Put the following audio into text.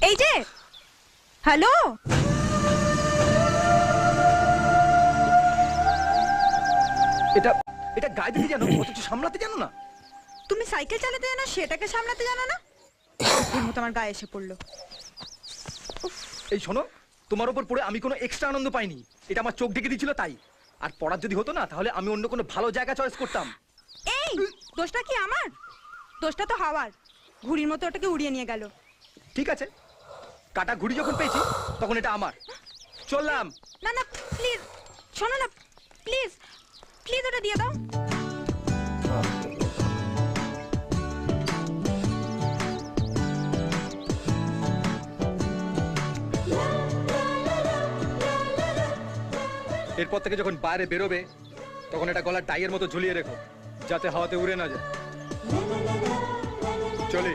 এই যে হ্যালো, এটা এটা গায়ে দিতে জানো, অথচ সামলাতে জানো না। তুমি সাইকেল চালাতে জানো, সেটাকে সামলাতে জানো না। এর মতো আমার গায়ে এসে পড়লো। এই শোনো, তোমার উপর পড়ে আমি কোনো এক্সট্রা আনন্দ পাইনি, এটা আমার চোখ ঢেকে দিয়েছিল তাই। আর পড়ার যদি হতো না, তাহলে আমি অন্য কোনো ভালো জায়গা চয়েস করতাম। এই দোষটা কি আমার? দোষটা তো হাওয়ার, ঘুড়ির মতো ওটাকে উড়িয়ে নিয়ে গেল। ঠিক আছে, কাটা ঘুড়ি যখন পেয়েছি তখন এটা আমার। চললাম। না না প্লিজ, শোনো না, প্লিজ প্লিজ ওটা দিয়ে দাও। এরপর থেকে যখন বাইরে বেরোবে, তখন এটা গলার টাইয়ের মতো ঝুলিয়ে রেখো, যাতে হাওয়াতে উড়ে না যায়। চলি।